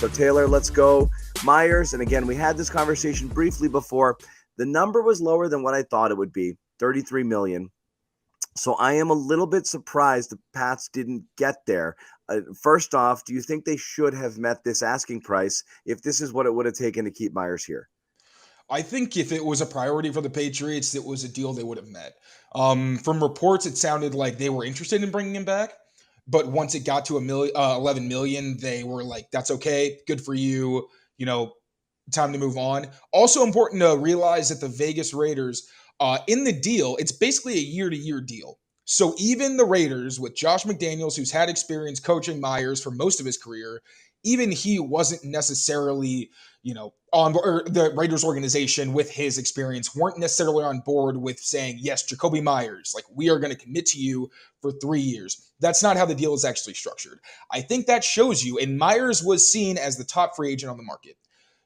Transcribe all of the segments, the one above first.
So Taylor, let's go. Meyers, and again, we had this conversation briefly before. The number was lower than what I thought it would be, $33 million. So I am a little bit surprised the Pats didn't get there. First off, do you think they should have met this asking price if this is what it would have taken to keep Meyers here? I think if it was a priority for the Patriots, it was a deal they would have met. From reports, it sounded like they were interested in bringing him back. But once it got to 11 million, they were like, that's okay. Good for you. Time to move on. Also important to realize that the Vegas Raiders, in the deal, it's basically a year-to-year deal. So even the Raiders, with Josh McDaniels, who's had experience coaching Meyers for most of his career, even he wasn't necessarily, on or the Raiders organization with his experience weren't necessarily on board with saying, yes, Jakobi Meyers, like we are going to commit to you for 3 years. That's not how the deal is actually structured. I think that shows you, and Meyers was seen as the top free agent on the market.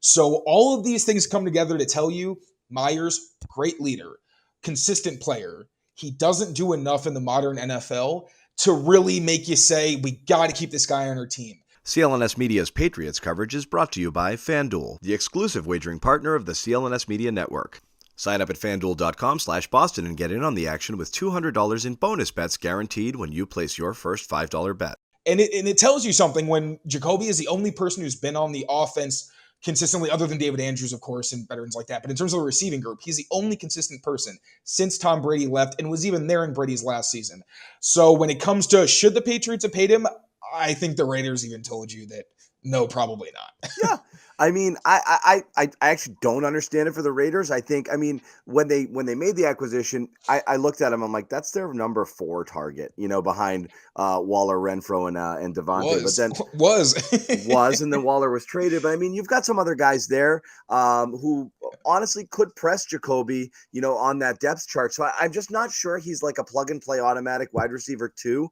So all of these things come together to tell you Meyers, great leader, consistent player. He doesn't do enough in the modern NFL to really make you say, we got to keep this guy on our team. CLNS Media's Patriots coverage is brought to you by FanDuel, the exclusive wagering partner of the CLNS Media Network. Sign up at FanDuel.com/Boston and get in on the action with $200 in bonus bets guaranteed when you place your first $5 bet. And it tells you something when Jakobi is the only person who's been on the offense consistently, other than David Andrews, of course, and veterans like that. But in terms of the receiving group, he's the only consistent person since Tom Brady left and was even there in Brady's last season. So when it comes to should the Patriots have paid him, I think the Raiders even told you that no, probably not. Yeah. I mean, I actually don't understand it for the Raiders. I think, when they made the acquisition, I looked at them. I'm like, that's their number 4 target, behind Waller, Renfro, and Devontae. But then was, and then Waller was traded. But you've got some other guys there who honestly could press Jakobi, on that depth chart. So I'm just not sure he's like a plug and play automatic wide receiver 2,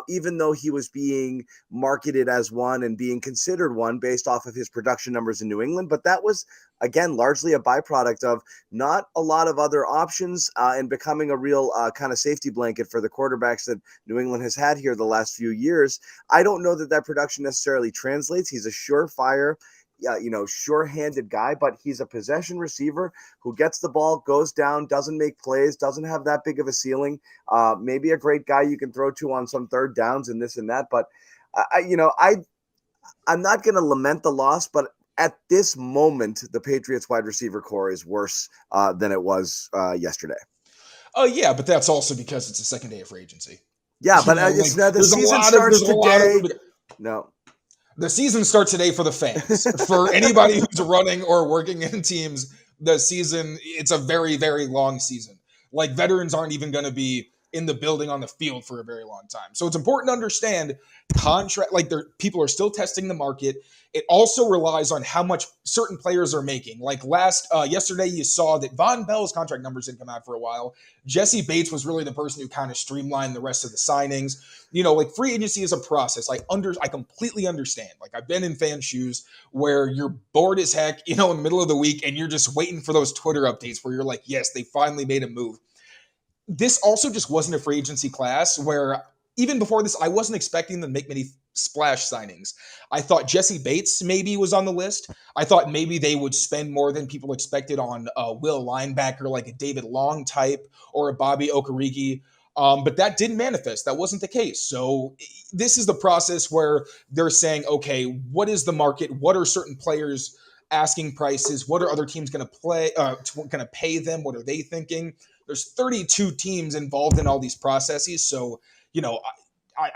even though he was being marketed as one and being considered one based off of his production numbers in New England. But that was, again, largely a byproduct of not a lot of other options and becoming a real kind of safety blanket for the quarterbacks that New England has had here the last few years. I don't know that production necessarily translates. He's a surefire, sure-handed guy, but he's a possession receiver who gets the ball, goes down, doesn't make plays, doesn't have that big of a ceiling. Maybe a great guy you can throw to on some third downs and this and that. But I'm not going to lament the loss, but at this moment, the Patriots wide receiver core is worse than it was yesterday. Oh, yeah, but that's also because it's the second day of free agency. Yeah, but it's not, the season starts today. No. The season starts today for the fans. For anybody who's running or working in teams, the season, it's a very, very long season. Like, veterans aren't even going to be in the building on the field for a very long time. So it's important to understand people are still testing the market. It also relies on how much certain players are making. Like yesterday, you saw that Von Bell's contract numbers didn't come out for a while. Jesse Bates was really the person who kind of streamlined the rest of the signings. Free agency is a process. I completely understand. Like, I've been in fan shoes where you're bored as heck, in the middle of the week, and you're just waiting for those Twitter updates where you're like, yes, they finally made a move. This also just wasn't a free agency class where even before this, I wasn't expecting them to make many splash signings. I thought Jesse Bates maybe was on the list. I thought maybe they would spend more than people expected on a will linebacker like a David Long type or a Bobby Okereke. But that didn't manifest. That wasn't the case. So this is the process where they're saying, okay, what is the market? What are certain players' asking prices? What are other teams going to pay them? What are they thinking? There's 32 teams involved in all these processes. So,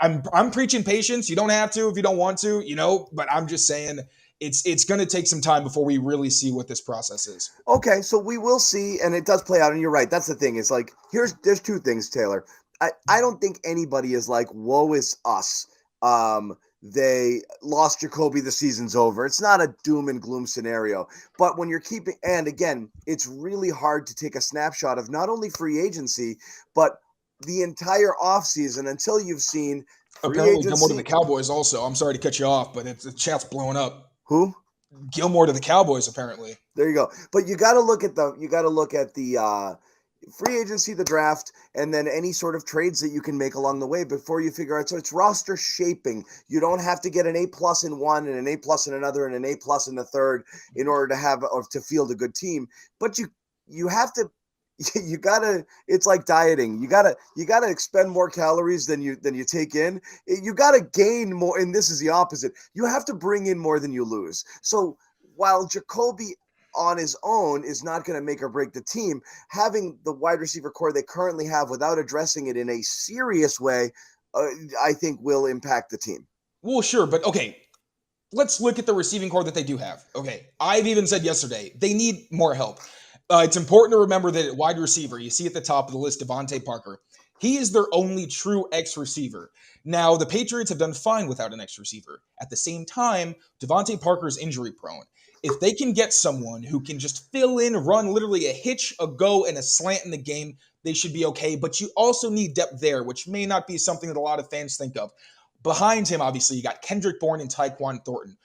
I'm preaching patience. You don't have to if you don't want to, but I'm just saying it's going to take some time before we really see what this process is. Okay, so we will see, and it does play out, and you're right. That's the thing. Is like, there's 2 things, Taylor. I don't think anybody is like, woe is us. They lost Jakobi, the season's over. It's not a doom and gloom scenario. But when you're and again, it's really hard to take a snapshot of not only free agency, but the entire offseason until you've seen apparently Gilmore to the Cowboys also. I'm sorry to cut you off, but the chat's blowing up. Who? Gilmore to the Cowboys, apparently. There you go. But you got to look at the free agency, the draft, and then any sort of trades that you can make along the way before you figure out. So it's roster shaping. You don't have to get an A+ in one and an A+ in another and an A+ in the third in order to have or to field a good team. But you have to you gotta, it's like dieting. You gotta expend more calories than you take in. You gotta gain more, and this is the opposite. You have to bring in more than you lose. So while Jakobi on his own is not going to make or break the team, having the wide receiver core they currently have without addressing it in a serious way, I think will impact the team. Well, sure, but okay, let's look at the receiving core that they do have. Okay, I've even said yesterday they need more help. It's important to remember that at wide receiver, you see at the top of the list Devontae Parker. He is their only true X receiver. Now, the Patriots have done fine without an X receiver. At the same time, Devontae Parker is injury prone. If they can get someone who can just fill in, run literally a hitch, a go, and a slant in the game, they should be okay. But you also need depth there, which may not be something that a lot of fans think of. Behind him, obviously, you got Kendrick Bourne and Tyquan Thornton.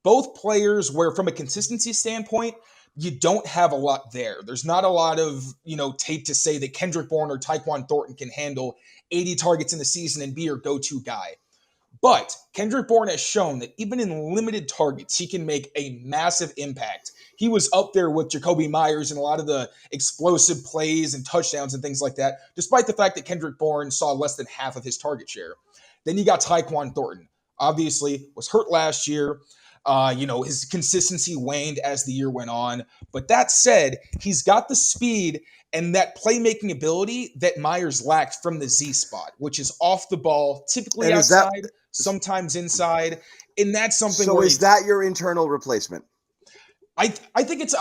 Both players where, from a consistency standpoint, you don't have a lot there. There's not a lot of, tape to say that Kendrick Bourne or Tyquan Thornton can handle 80 targets in the season and be your go-to guy. But Kendrick Bourne has shown that even in limited targets, he can make a massive impact. He was up there with Jakobi Meyers in a lot of the explosive plays and touchdowns and things like that, despite the fact that Kendrick Bourne saw less than half of his target share. Then you got Tyquan Thornton. Obviously, was hurt last year. His consistency waned as the year went on. But that said, he's got the speed and that playmaking ability that Meyers lacked from the Z spot, which is off the ball, typically And is that outside, sometimes inside. And that's something so? where Is that your internal replacement? I think it's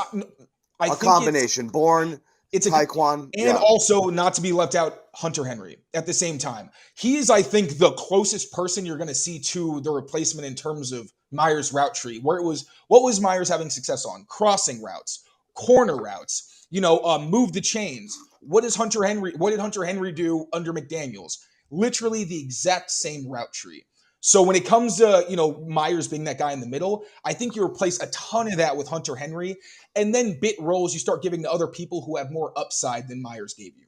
A combination. Bourne, it's Tyquan, and also not to be left out, Hunter Henry at the same time. He is, I think, the closest person you're going to see to the replacement in terms of Meyers' route tree, where what was Meyers having success on? Crossing routes, corner routes, move the chains. What did Hunter Henry do under McDaniels? Literally the exact same route tree. So when it comes to, Meyers being that guy in the middle, I think you replace a ton of that with Hunter Henry, and then bit roles you start giving to other people who have more upside than Meyers gave you.